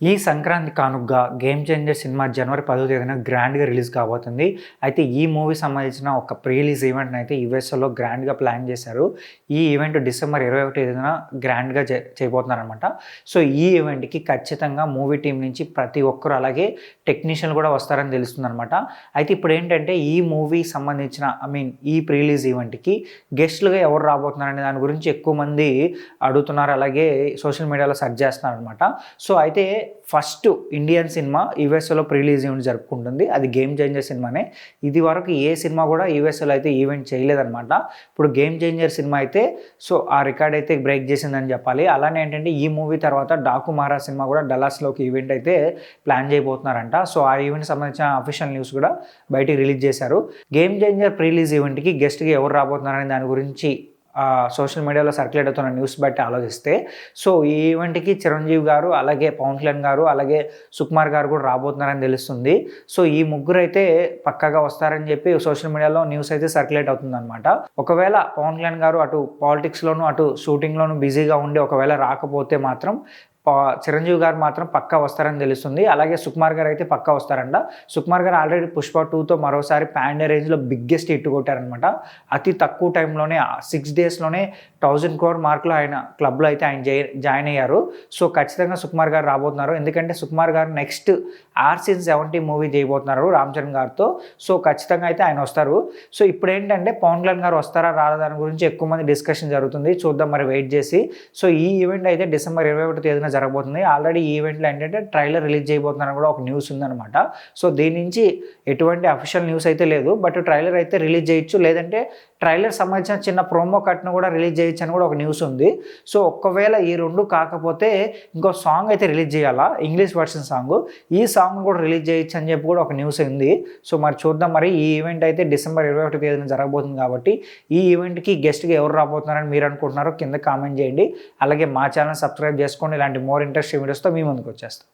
ఈ సంక్రాంతి కానుకగా 'game changer' cinema జనవరి 10వ తేదీన గ్రాండ్‌గా రిలీజ్ కాబోతుంది. అయితే ఈ మూవీ సంబంధించిన ఒక ప్రీ రిలీజ్ ఈవెంట్‌నైతే యూఎస్‌లో గ్రాండ్‌గా ప్లాన్ చేశారు. ఈ ఈవెంట్ డిసెంబర్ 21వ తేదీన గ్రాండ్‌గా చేయబోతున్నారనమాట. సో, ఈ ఈవెంట్‌కి ఖచ్చితంగా మూవీ టీమ్ నుంచి ప్రతి ఒక్కరు అలాగే టెక్నీషియన్‌లు కూడా వస్తారని తెలుస్తుందనమాట. అయితే ఇప్పుడేంటంటే ఈ మూవీ సంబంధించిన ఈ ప్రీ రిలీజ్ ఈవెంట్‌కి గెస్ట్‌లుగా ఎవరు రాబోతున్నారనే దాని గురించి ఎక్కువ మంది అడుగుతున్నారు. అలాగే సోషల్ మీడియాలో సెర్చ్ చేస్తున్నారనమాట. సో, అయితే ఫస్ట్ ఇండియన్ సినిమా యూఎస్ఏలో ప్రీ రిలీజ్ ఈవెంట్ జరుపుకుంటుంది. అది 'గేమ్ చేంజర్' సినిమానే. ఇది వరకు ఏ సినిమా కూడా యూఎస్ఏలో అయితే ఈవెంట్ చేయలేదనమాట. ఇప్పుడు 'గేమ్ చేంజర్' సినిమా అయితే సో ఆ రికార్డ్ అయితే బ్రేక్ చేసిందని చెప్పాలి. అలానే ఏంటంటే ఈ మూవీ తర్వాత 'డాకు మహారాజ్' సినిమా కూడా డల్లాస్‌లోకి ఈవెంట్ అయితే ప్లాన్ చేయబోతున్నారంట. సో ఆ ఈవెంట్ సంబంధించిన అఫీషియల్ న్యూస్ కూడా బయటికి రిలీజ్ చేశారు. 'గేమ్ చేంజర్' ప్రీ రిలీజ్ ఈవెంట్‌కి గెస్ట్‌గా ఎవరు రాబోతున్నారనే దాని గురించి సోషల్ మీడియాలో సర్క్యులేట్ అవుతున్న న్యూస్ బట్టి ఆలోచిస్తే సో ఈ ఈవెంట్‌కి చిరంజీవి గారు, అలాగే పవన్ కళ్యాణ్ గారు, అలాగే సుకుమార్ గారు కూడా రాబోతున్నారని తెలుస్తుంది. సో ఈ ముగ్గురు అయితే పక్కాగా వస్తారని చెప్పి సోషల్ మీడియాలో న్యూస్ అయితే సర్క్యులేట్ అవుతుందన్నమాట. ఒకవేళ పవన్ కళ్యాణ్ గారు అటు పాలిటిక్స్‌లోను, అటు షూటింగ్‌లోను బిజీగా ఉండి ఒకవేళ రాకపోతే మాత్రం చిరంజీవి గారు మాత్రం పక్కా వస్తారని తెలుస్తుంది. అలాగే సుకుమార్ గారు అయితే పక్కా వస్తారంట. సుకుమార్ గారు ఆల్రెడీ 'పుష్ప 2'తో మరోసారి పాన్ ఇండియా రేంజ్‌లో బిగ్గెస్ట్ హిట్ కొట్టారనమాట. అతి తక్కువ టైంలోనే 6 డేస్‌లోనే 1000 crore మార్కులు ఆయన క్లబ్‌లో అయితే ఆయన జాయిన్ అయ్యారు. సో ఖచ్చితంగా సుకుమార్ గారు రాబోతున్నారు. ఎందుకంటే సుకుమార్ గారు నెక్స్ట్ 'RC-70' మూవీ చేయబోతున్నారు రామ్ చరణ్ గారితో. సో ఖచ్చితంగా అయితే ఆయన వస్తారు. సో ఇప్పుడేంటంటే పవన్ కళ్యాణ్ గారు వస్తారా రాదా దాని గురించి ఎక్కువ మంది డిస్కషన్ జరుగుతుంది. చూద్దాం మరి వెయిట్ చేసి. సో ఈ ఈవెంట్ అయితే డిసెంబర్ 21వ తేదీన జరగబోతుంది. ఆల్రెడీ ఈ ఈవెంట్లో ఏంటంటే ట్రైలర్ రిలీజ్ చేయబోతున్నారని కూడా ఒక న్యూస్ ఉందన్నమాట. సో దీని నుంచి ఎటువంటి అఫీషియల్ న్యూస్ అయితే లేదు. బట్ ట్రైలర్ అయితే రిలీజ్ చేయొచ్చు, లేదంటే ట్రైలర్ సంబంధించిన చిన్న ప్రోమో కట్ను కూడా రిలీజ్ చేయొచ్చు అని కూడా ఒక న్యూస్ ఉంది. సో ఒకవేళ ఈ రెండు కాకపోతే ఇంకో సాంగ్ అయితే రిలీజ్ చేయాలా, ఇంగ్లీష్ వర్షన్ సాంగ్. ఈ సాంగ్ కూడా రిలీజ్ చేయొచ్చు అని చెప్పి కూడా ఒక న్యూస్ ఉంది. సో మరి చూద్దాం. మరి ఈ ఈవెంట్ అయితే డిసెంబర్ 21వ తేదీన జరగబోతుంది కాబట్టి ఈ ఈవెంట్కి గెస్ట్గా ఎవరు రాబోతున్నారని మీరు అనుకుంటున్నారో కింద కామెంట్ చేయండి. అలాగే మా ఛానల్ సబ్స్క్రైబ్ చేసుకోండి. ఇలాంటి మోర్ ఇంట్రెస్టింగ్ వీడియోస్తో మీ ముందుకు వచ్చేస్తాం.